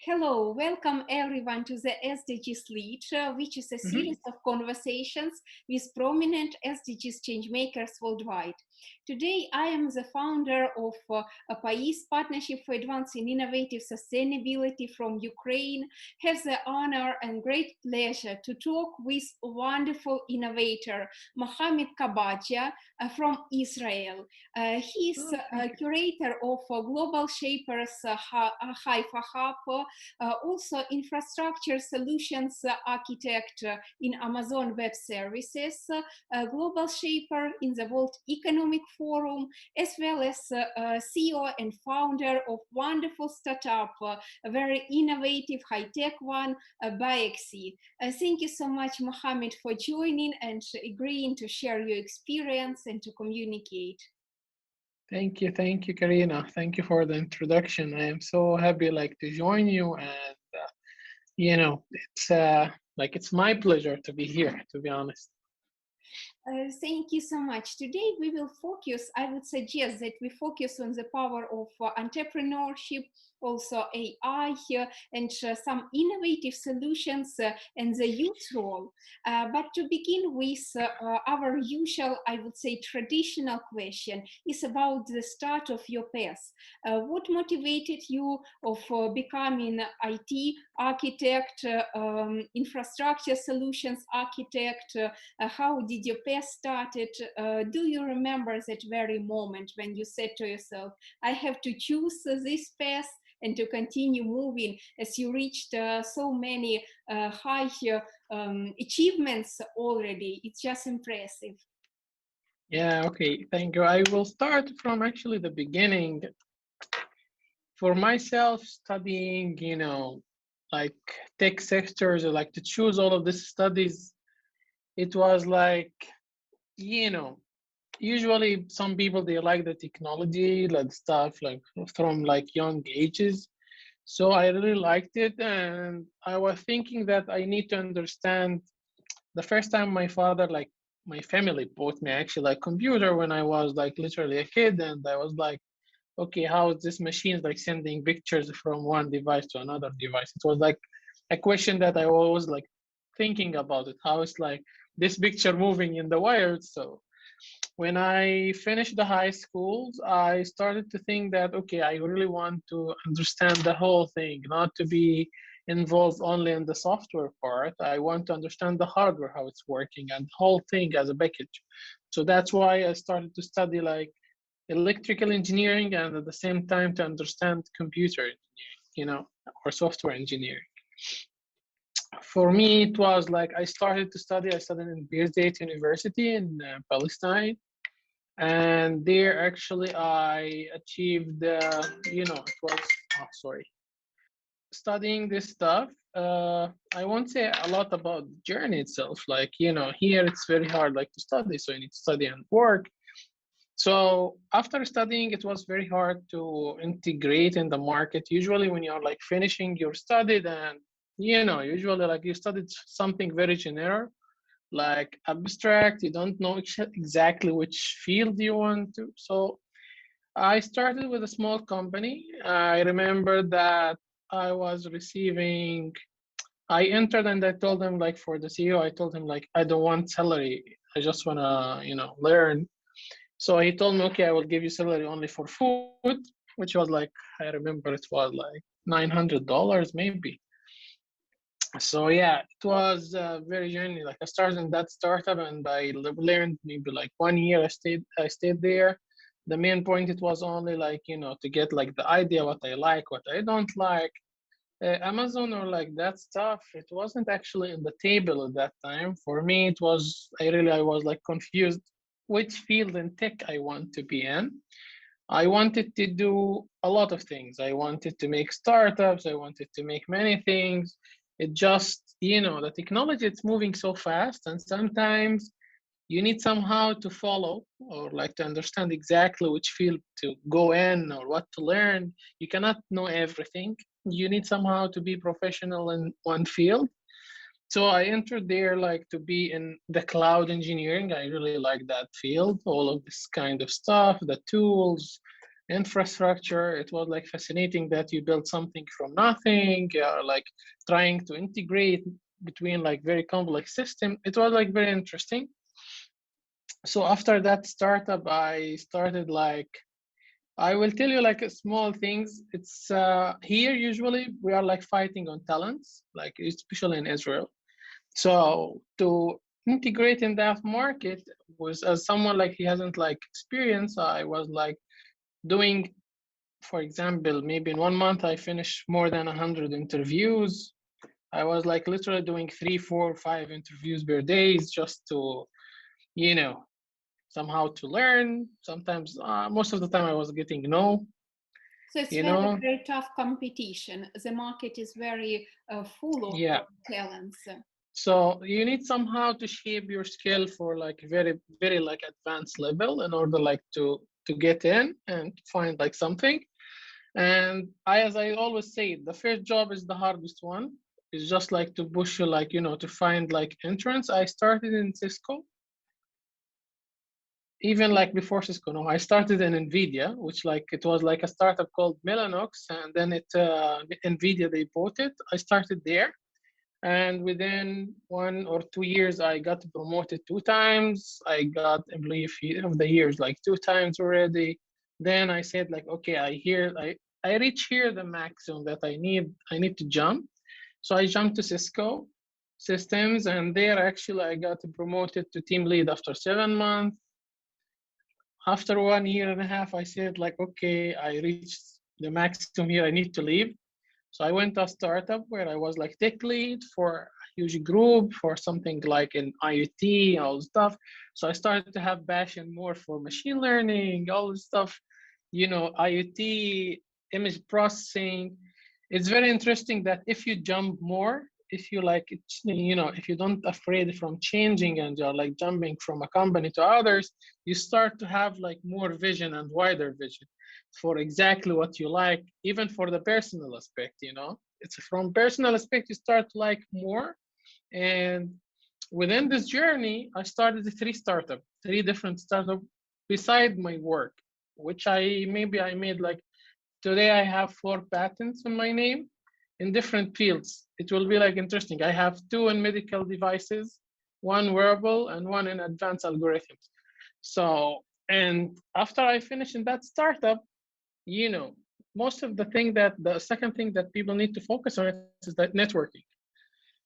Hello, welcome everyone to the SDGs Lead, which is a series of conversations with prominent SDGs changemakers worldwide. Today, I am the founder of a PAIS Partnership for Advancing Innovative Sustainability from Ukraine. Have the honor and great pleasure to talk with a wonderful innovator, Mohamed Kabaja from Israel. He is curator of Global Shapers Haifa Hub, also infrastructure solutions architect in Amazon Web Services, global shaper in the World Economic Forum, as well as CEO and founder of wonderful startup, a very innovative high-tech one, Biexi. Thank you so much, Mohamed, for joining and agreeing to share your experience and to communicate. Thank you, Karina. Thank you for the introduction. I am so happy to join you, and it's my pleasure to be here, to be honest. Thank you so much. Today we will focus, I would suggest that we focus on the power of entrepreneurship, also AI here, and some innovative solutions and the youth role. But to begin with, our usual, I would say, traditional question is about the start of your path. What motivated you of becoming IT architect, infrastructure solutions architect? How did your path started? Do you remember that very moment when you said to yourself, I have to choose this path and to continue moving, as you reached so many high achievements already? It's just impressive. Yeah, okay, thank you. I will start from actually the beginning. For myself, studying, tech sectors, or to choose all of these studies, it was usually some people, they like the technology, stuff from young ages. So I really liked it, and I was thinking that I need to understand. The first time my father, my family bought me actually a computer when I was literally a kid, and I was like, okay, how is this machine sending pictures from one device to another device? It was a question that I was thinking about it, how it's this picture moving in the wires. So when I finished the high schools, I started to think that, okay, I really want to understand the whole thing, not to be involved only in the software part. I want to understand the hardware, how it's working, and the whole thing as a package. So that's why I started to study electrical engineering, and at the same time to understand computer engineering, or software engineering. For me, it was I studied in Birzeit University in Palestine. And there actually I achieved, studying this stuff. I won't say a lot about the journey itself. Here it's very hard to study, so you need to study and work. So after studying, it was very hard to integrate in the market. Usually when you're finishing your study, then, usually you studied something very generic, abstract. You don't know exactly which field you want to. So I started with a small company. I remember that I was receiving, I entered and I told them for the CEO, I told him I don't want salary. I just want to, learn. So he told me, okay, I will give you salary only for food, which was I remember it was $900 maybe. So yeah, it was very journey. I started in that startup, and I learned maybe 1 year. I stayed there. The main point, it was only to get the idea what I like, what I don't like. Amazon or that stuff, it wasn't actually in the table at that time. For me, it was I was confused which field in tech I want to be in. I wanted to do a lot of things. I wanted to make startups. I wanted to make many things. It just, the technology, it's moving so fast, and sometimes you need somehow to follow or to understand exactly which field to go in or what to learn. You cannot know everything. You need somehow to be professional in one field. So I entered there to be in the cloud engineering. I really like that field, all of this kind of stuff, the tools, infrastructure. It was like fascinating that you build something from nothing, like trying to integrate between like very complex system. It was like very interesting. So after that startup, I started like, I will tell you like small things. It's here usually we are like fighting on talents, like especially in Israel. So to integrate in that market was, as someone like he hasn't like experience, I was like doing, for example, maybe in 1 month I finished more than 100 interviews. I was like literally doing 3, 4, 5 interviews per day just to, you know, somehow to learn. Sometimes, most of the time, I was getting no. So it's You very, know, very tough competition. The market is very full of yeah. talents. So you need somehow to shape your skill for like very, very like advanced level in order like to get in and find like something. And as I always say, the first job is the hardest one. It's just like to push you, like, you know, to find like entrance. I started in Cisco, even like before Cisco. No, I started in NVIDIA, which like it was like a startup called Mellanox, and then NVIDIA, they bought it. I started there. And within 1 or 2 years, I got promoted 2 times. I got employee of the years like 2 times already. Then I said like, okay, I reach here the maximum that I need to jump. So I jumped to Cisco systems, and there actually I got promoted to team lead after 7 months. After 1 year and a half, I said like, okay, I reached the maximum here. I need to leave. So I went to a startup where I was like tech lead for a huge group for something like in IoT, all the stuff. So I started to have passion more for machine learning, all the stuff, you know, IoT, image processing. It's very interesting that if you jump more, if you like, you know, if you don't afraid from changing and you're like jumping from a company to others, you start to have like more vision and wider vision for exactly what you like, even for the personal aspect, you know. It's from personal aspect you start to like more. And within this journey, I started three different startups beside my work, which I made like, today I have 4 patents in my name in different fields. It will be like interesting. I have 2 in medical devices, 1 wearable, and 1 in advanced algorithms. So, and after I finish in that startup, you know, most of the second thing that people need to focus on is that networking.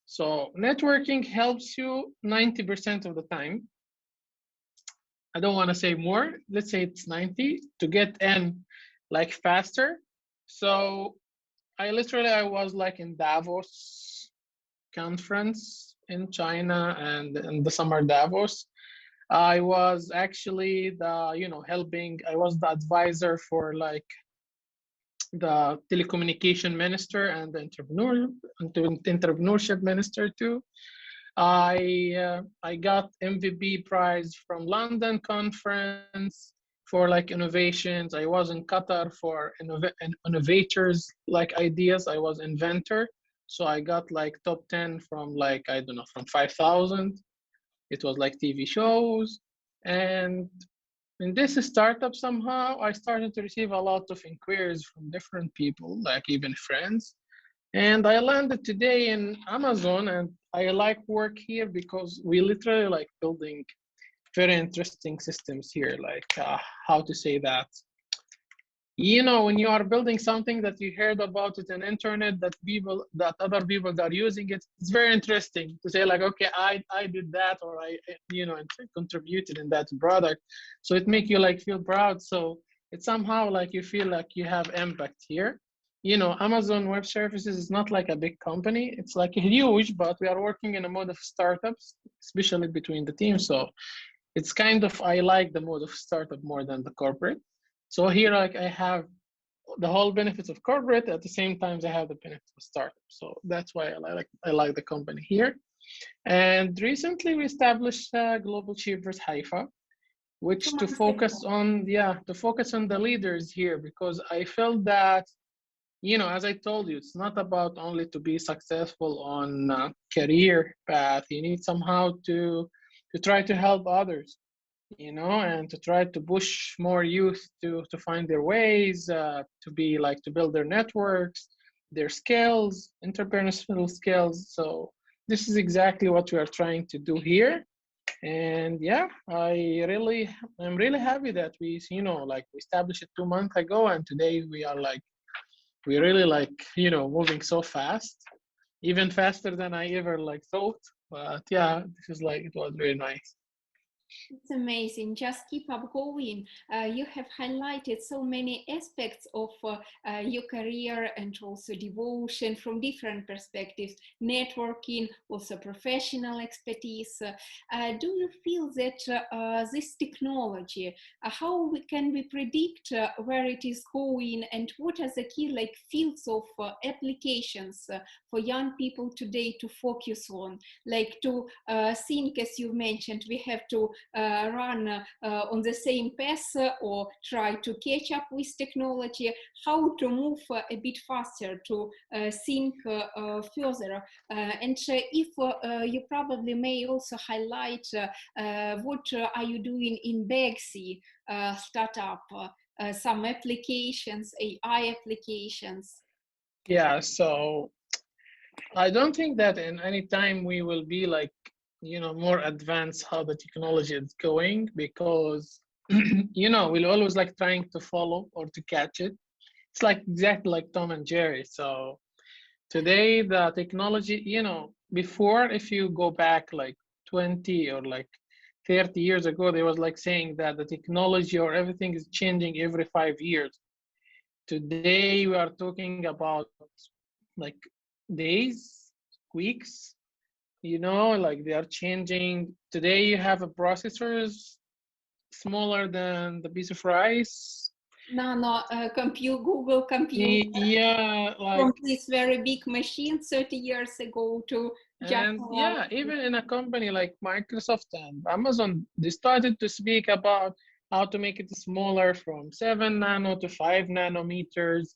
So networking helps you 90% of the time. I don't want to say more. Let's say it's 90 to get in like faster. So I was like in Davos conference in China, and in the summer Davos. I was actually I was the advisor for like the telecommunication minister and the entrepreneurship minister too. I got MVP prize from London conference for like innovations. I was in Qatar for innovators like ideas. I was inventor, so I got like top 10 from like, I don't know, from 5,000. It was like TV shows. And in this startup, somehow I started to receive a lot of inquiries from different people, like even friends. And I landed today in Amazon, and I like work here because we literally like building very interesting systems here, like how to say that. You know, when you are building something that you heard about it on internet, that other people that are using it, it's very interesting to say like, okay, I did that, or I contributed in that product. So it make you like feel proud. So it's somehow like you feel like you have impact here. You know, Amazon Web Services is not like a big company. It's like huge, but we are working in a mode of startups, especially between the teams. So it's kind of, I like the mode of startup more than the corporate. So here, like I have the whole benefits of corporate, at the same time I have the benefits of startup. So that's why I like the company here. And recently we established Global Shapers Haifa, which to focus on the leaders here, because I felt that, you know, as I told you, it's not about only to be successful on career path. You need somehow to try to help others. and to try to push more youth to find their ways, to be like to build their networks, their skills, entrepreneurial skills. So this is exactly what we are trying to do here. And yeah, I'm really happy that we established it 2 months ago, and today we really moving so fast, even faster than I ever thought. But yeah, this is it was really nice. It's amazing. Just keep up going. You have highlighted so many aspects of your career and also devotion from different perspectives, networking, also professional expertise. Do you feel that this technology, how can we predict where it is going, and what are the key fields of applications for young people today to focus on? To think, as you mentioned, we have to run on the same path or try to catch up with technology, how to move a bit faster, to think further. And if you probably may also highlight what are you doing in Bexy startup, some applications, AI applications. Yeah, so I don't think that in any time we will be more advanced how the technology is going, because we'll always trying to follow or to catch it. It's exactly like Tom and Jerry. So today the technology, before, if you go back 20 or 30 years ago, they was saying that the technology or everything is changing every 5 years. Today we are talking about days, weeks, they are changing. Today you have a processors smaller than the piece of rice. Nano Google compute. Yeah, from this very big machine 30 years ago to just and yeah, even in a company like Microsoft and Amazon, they started to speak about how to make it smaller from 7 nano to 5 nanometers.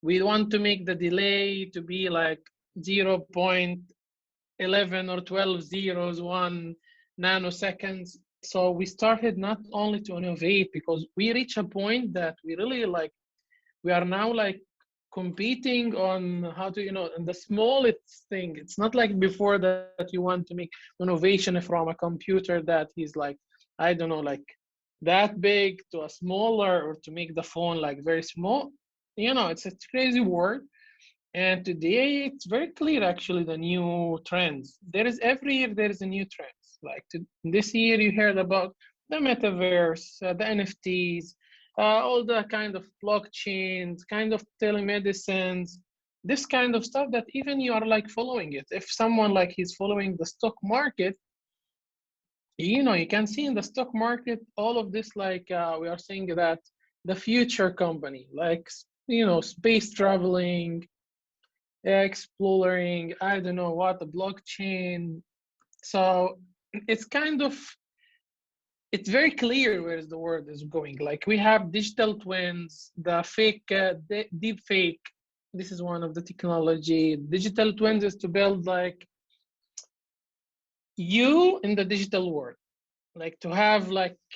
We want to make the delay to be 0.11 or 12 zeros, 1 nanoseconds. So we started not only to innovate, because we reach a point that we really we are now competing on how to in the smallest thing. It's not like before that you want to make innovation from a computer that is I don't know, that big to a smaller, or to make the phone very small. It's a crazy word. And today it's very clear, actually, the new trends. There is every year there is a new trends. This year you heard about the metaverse, the NFTs, all the kind of blockchains, kind of telemedicines, this kind of stuff that even you are following it. If someone he's following the stock market, you can see in the stock market all of this, we are saying that the future company, space traveling, exploring, I don't know what, the blockchain. So it's it's very clear where the world is going. We have digital twins, the fake, deep fake. This is one of the technology. Digital twins is to build you in the digital world, to have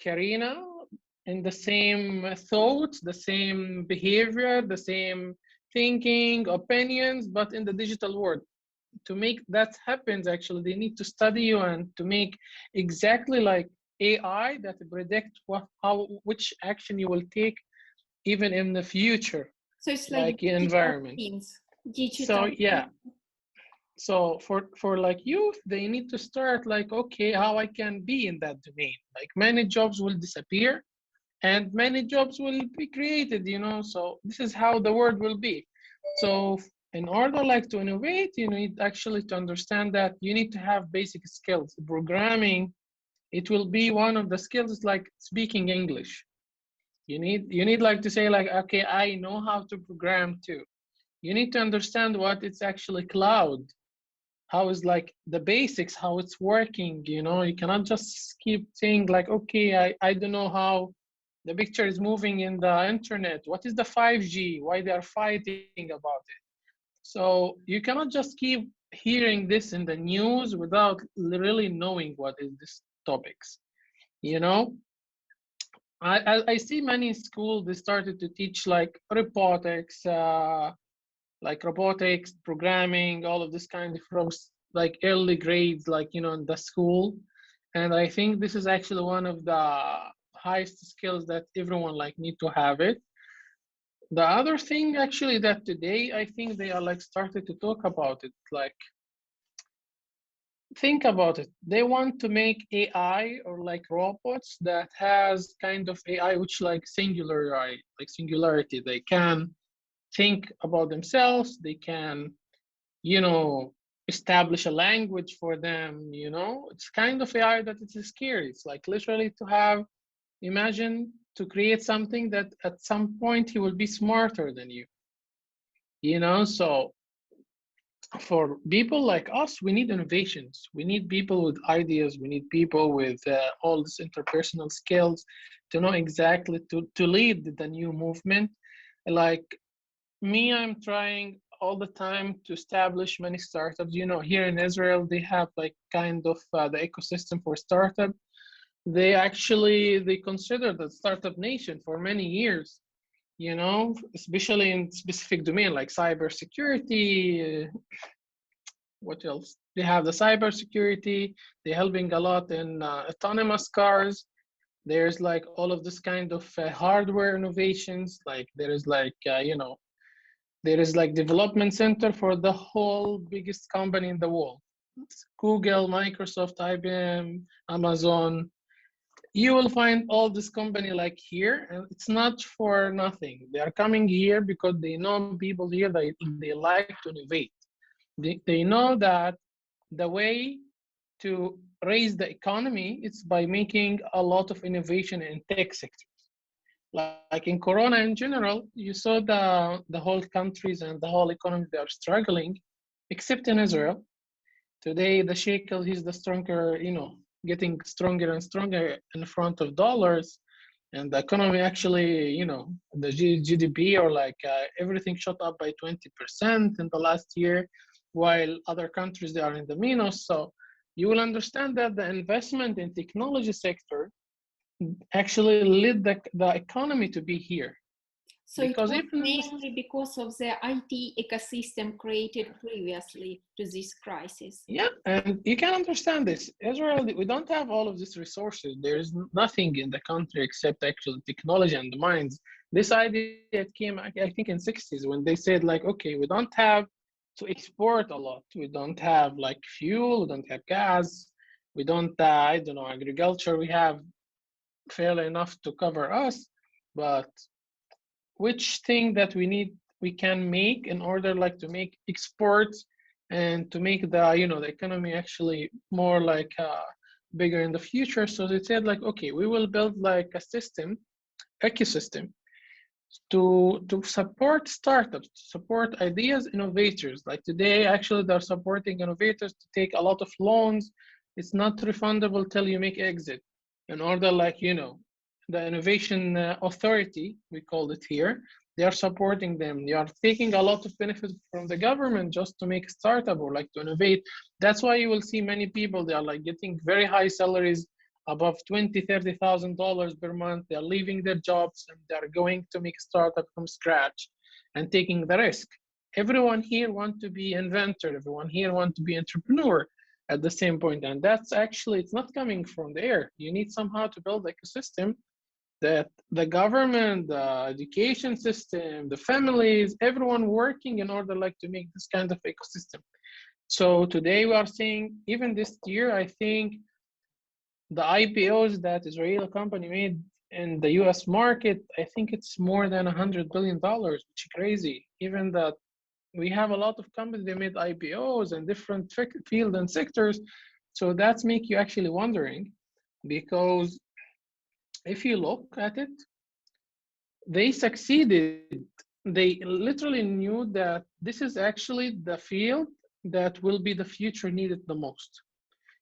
Karina in the same thoughts, the same behavior, the same thinking, opinions, but in the digital world. To make that happen, actually, they need to study you and to make exactly AI that predict which action you will take even in the future. so it's environment. Digital. So yeah. So for youth, they need to start okay, how I can be in that domain. Many jobs will disappear and many jobs will be created, so this is how the world will be. So in order to innovate, you need actually to understand that you need to have basic skills. Programming, it will be one of the skills, speaking English. You need to say okay, I know how to program too. You need to understand what it's actually cloud, how is the basics, how it's working. You cannot just keep saying okay, I don't know how the picture is moving in the internet. What is the 5G? Why they are fighting about it? So you cannot just keep hearing this in the news without really knowing what is this topics. I see many schools, they started to teach like robotics, programming, all of this kind of from like early grades, like, in the school. And I think this is actually one of the highest skills that everyone like need to have it. The other thing actually that today I think they are like started to talk about it, like think about it. They want to make AI or like robots that has kind of AI which like singularity. They can think about themselves. They can, you know, establish a language for them. It's kind of AI that it's scary. It's like literally to have, imagine to create something that at some point he will be smarter than you. So for people like us, we need innovations. We need people with ideas. We need people with all these interpersonal skills to know exactly to lead the new movement. Like me, I'm trying all the time to establish many startups. Here in Israel, they have like kind of the ecosystem for startup. They consider the startup nation for many years. Especially in specific domain like cybersecurity. What else? They have the cybersecurity. They're helping a lot in autonomous cars. There's like all of this kind of hardware innovations. Like there is like development center for the whole biggest company in the world. It's Google, Microsoft, IBM, Amazon. You will find all this company like here, and it's not for nothing. They are coming here because they know people here, they like to innovate. They know that the way to raise the economy is by making a lot of innovation in tech sectors. Like in Corona in general, you saw the whole countries and the whole economy, they are struggling, except in Israel. Today, the shekel is the stronger, getting stronger and stronger in front of dollars. And the economy actually, the GDP or like everything shot up by 20% in the last year, while other countries, they are in the minus. So you will understand that the investment in technology sector actually led the economy to be here. So it Because was even mainly because of the IT ecosystem created previously to this crisis. yeah, and you can understand this. Israel, we don't have all of these resources. There is nothing in the country except actual technology and the mines. This idea it came, I think, in 60s when they said like, okay, we don't have to export a lot. We don't have like fuel, we don't have gas, we don't, I don't know, agriculture. We have fairly enough to cover us, but which thing that we can make in order like to make exports and to make the economy actually more like bigger in the future. So they said like, okay, we will build like a ecosystem to support startups, to support ideas, innovators. Like today actually they're supporting innovators to take a lot of loans. It's not refundable till you make exit, in order like the innovation authority, we called it here, they are supporting them. They are taking a lot of benefit from the government just to make a startup or like to innovate. That's why you will see many people, they are like getting very high salaries, above $20,000-$30,000 per month. They're leaving their jobs and they're going to make a startup from scratch and taking the risk. Everyone here wants to be inventor. Everyone here wants to be entrepreneur at the same point. And that's actually, it's not coming from the air. You need somehow to build ecosystem that the government, the education system, the families, everyone working in order like to make this kind of ecosystem. So today we are seeing, even this year, I think the IPOs that Israeli company made in the US market, I think it's more than $100 billion, which is crazy. Even that we have a lot of companies, they made IPOs in different fields and sectors. So that's make you actually wondering, because if you look at it, they succeeded. They literally knew that this is actually the field that will be the future needed the most.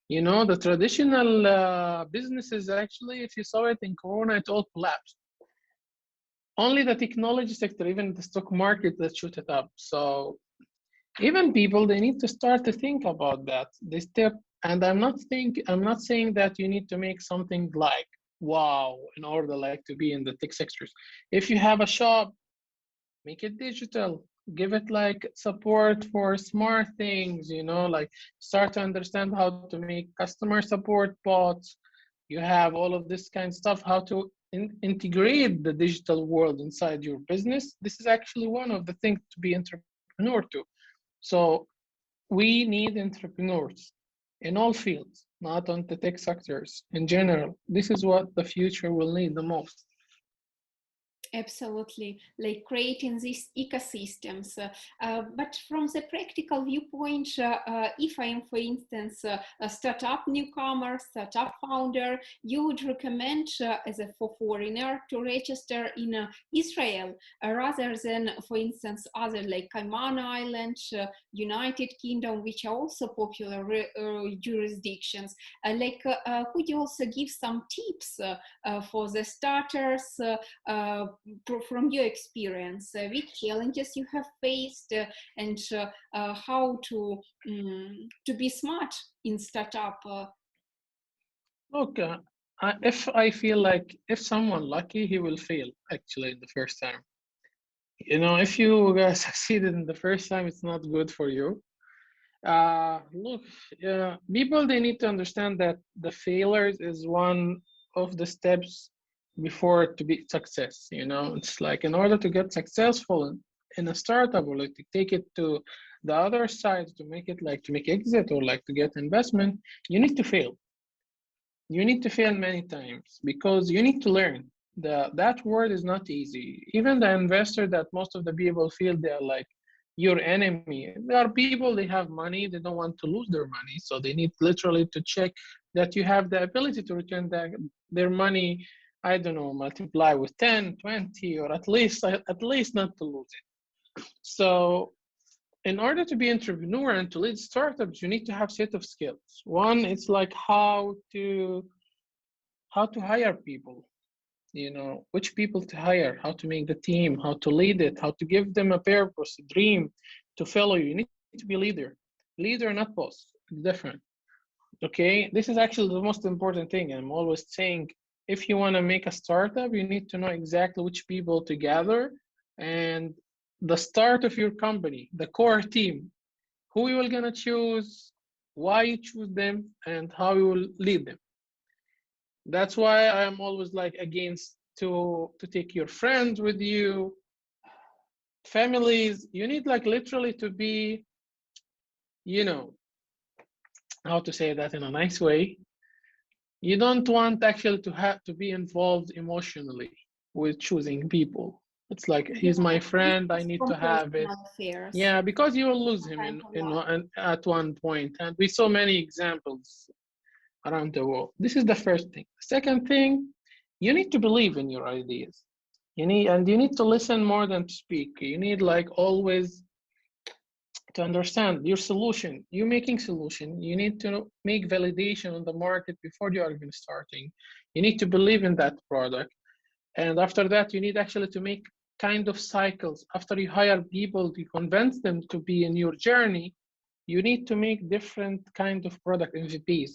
The traditional businesses, actually, if you saw it in Corona, it all collapsed. Only the technology sector, even the stock market, that shoot it up. So even people, they need to start to think about that. They step, and I'm not saying that you need to make something like wow, in order like to be in the tech sectors. If you have a shop, make it digital, give it like support for smart things, like start to understand how to make customer support bots. You have all of this kind of stuff, how to integrate the digital world inside your business. This is actually one of the things to be entrepreneur to. So we need entrepreneurs in all fields, not on the tech sectors in general. This is what the future will need the most. Absolutely, like creating these ecosystems. But from the practical viewpoint, if I am, for instance, a startup newcomer, startup founder, you would recommend as a for foreigner to register in Israel rather than, for instance, other like Cayman Islands, United Kingdom, which are also popular jurisdictions. Could you also give some tips for the starters? From your experience, which challenges you have faced, and how to be smart in startup. Look, if I feel like if someone lucky, he will fail actually in the first time. If you succeeded in the first time, it's not good for you. Look, people, they need to understand that the failures is one of the steps before to be success. It's like in order to get successful in a startup, or like to take it to the other side, to make it like to make exit or like to get investment, you need to fail. You need to fail many times because you need to learn. That word is not easy. Even the investor that most of the people feel they are like your enemy. There are people, they have money, they don't want to lose their money. So they need literally to check that you have the ability to return their money, I don't know, multiply with 10, 20, or at least not to lose it. So in order to be entrepreneur and to lead startups, you need to have set of skills. One, it's like how to hire people, which people to hire, how to make the team, how to lead it, how to give them a purpose, a dream to follow you. You need to be leader, not boss. It's different. Okay, this is actually the most important thing. I'm always saying, if you want to make a startup, you need to know exactly which people to gather and the start of your company, the core team, who you are gonna choose, why you choose them, and how you will lead them. That's why I'm always like against to take your friends with you, families. You need like literally to be, you know, how to say that in a nice way. You don't want actually to have to be involved emotionally with choosing people. It's like he's my friend, I need to From have it. personal affairs. Yeah, because you will lose him Time for life. at one point, and we saw many examples around the world. This is the first thing. Second thing, you need to believe in your ideas. You need to listen more than to speak. You need like always to understand your solution. You making solution. You need to make validation on the market before you are even starting. You need to believe in that product. And after that, you need actually to make kind of cycles. After you hire people to convince them to be in your journey, you need to make different kind of product MVPs.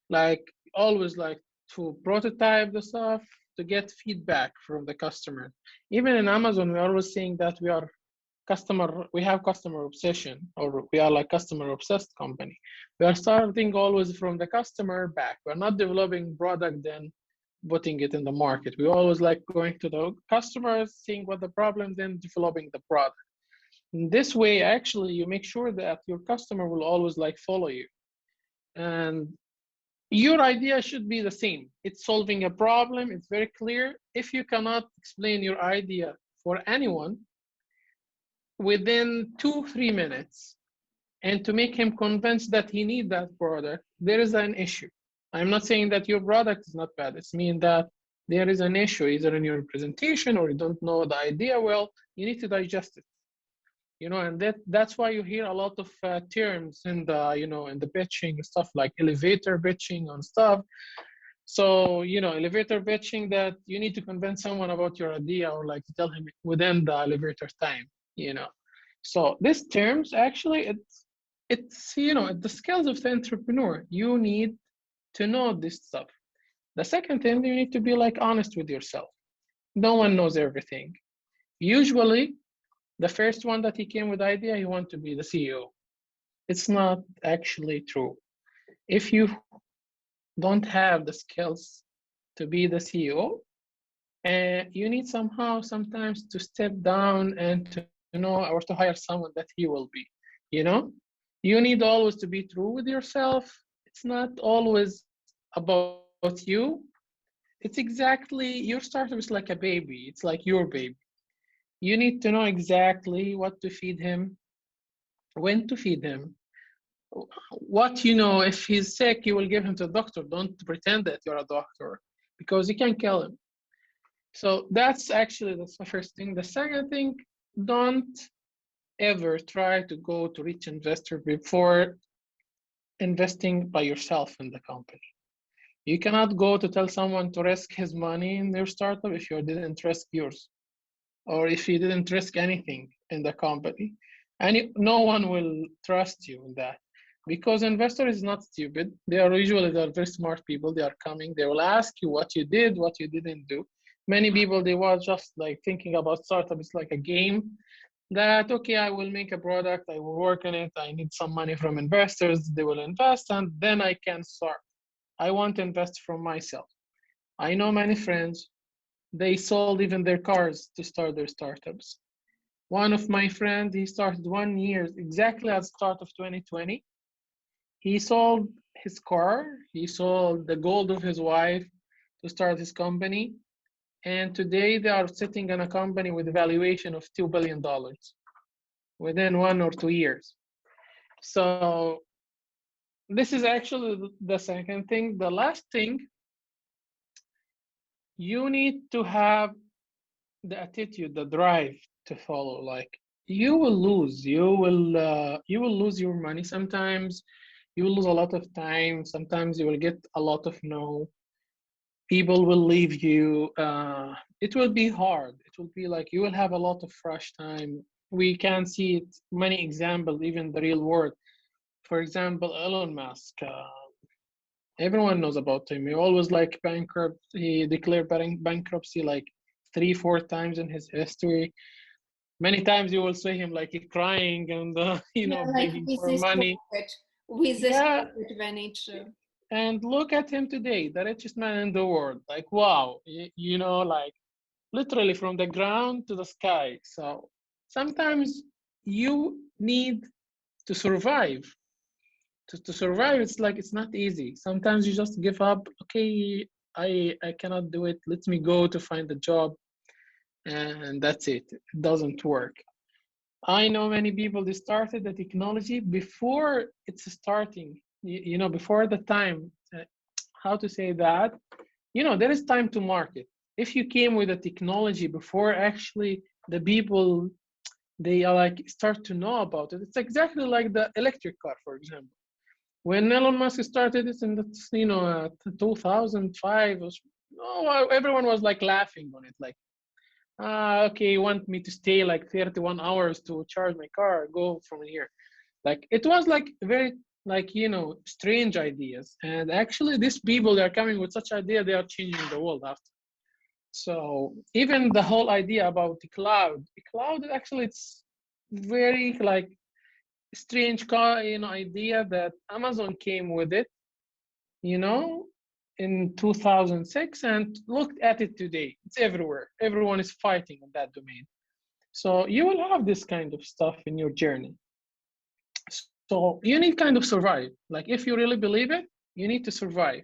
Like always like to prototype the stuff to get feedback from the customer. Even in Amazon, we're always saying that we have customer obsession, or we are like customer obsessed company. We are starting always from the customer back. We're not developing product then putting it in the market. We always like going to the customers, seeing what the problem, then developing the product. In this way, actually, you make sure that your customer will always like follow you. And your idea should be the same. It's solving a problem. It's very clear. If you cannot explain your idea for anyone within 2-3 minutes, and to make him convinced that he needs that product, there is an issue. I'm not saying that your product is not bad. It's mean that there is an issue either in your presentation or you don't know the idea well. You need to digest it. And that's why you hear a lot of terms in the pitching stuff, like elevator pitching and stuff. So elevator pitching, that you need to convince someone about your idea or like to tell him within the elevator time. So these terms actually, it's the skills of the entrepreneur. You need to know this stuff. The second thing, you need to be like honest with yourself. No one knows everything. Usually, the first one that he came with the idea, he wanted to be the CEO. It's not actually true. If you don't have the skills to be the CEO, and you need somehow sometimes to step down and to know or to hire someone that he will be. You know, you need always to be true with yourself. It's not always about you. It's exactly your startup is like a baby. It's like your baby. You need to know exactly what to feed him, when to feed him, what, if he's sick, you will give him to the doctor. Don't pretend that you're a doctor because you can kill him. So that's the first thing. The second thing, don't ever try to go to reach investor before investing by yourself in the company. You cannot go to tell someone to risk his money in their startup if you didn't risk yours, or if you didn't risk anything in the company. And no one will trust you in that. Because investor is not stupid. They're very smart people. They are coming. They will ask you what you did, what you didn't do. Many people, they were just like thinking about startup. It's like a game that, okay, I will make a product. I will work on it. I need some money from investors. They will invest and then I can start. I want to invest from myself. I know many friends, they sold even their cars to start their startups. One of my friends, he started 1 year, exactly at the start of 2020. He sold his car, he sold the gold of his wife to start his company. And today they are sitting in a company with a valuation of $2 billion within 1 or 2 years. So this is actually the second thing. The last thing, you need to have the attitude, the drive to follow. Like, you will lose, you will lose your money sometimes. You will lose a lot of time. Sometimes you will get a lot of no. People will leave you. It will be hard. It will be like you will have a lot of fresh time. We can see it many examples, even the real world. For example, Elon Musk. Everyone knows about him. He always like bankrupt. He declared bankruptcy like 3, 4 times in his history. Many times you will see him like crying and Yeah, like begging with for this money. with this Yeah, advantage. and look at him today, the richest man in the world. Like, wow, like literally from the ground to the sky. So sometimes you need to survive. To survive, it's like it's not easy. Sometimes you just give up. Okay, I cannot do it. Let me go to find a job, and that's it. It doesn't work. I know many people, they started the technology before it's starting. Before the time. How to say that? There is time to market. If you came with a technology before actually the people, they are like start to know about it. It's exactly like the electric car, for example. When Elon Musk started it in the 2005, everyone was like laughing on it, like, okay, you want me to stay like 31 hours to charge my car, go from here. Like, it was like very like strange ideas. And actually these people that are coming with such idea, they are changing the world after. So even the whole idea about the cloud actually, it's very like strange idea that Amazon came with it, you know, in 2006, and looked at it today. It's everywhere. Everyone is fighting in that domain. So you will have this kind of stuff in your journey. So you need kind of survive. Like, if you really believe it, you need to survive.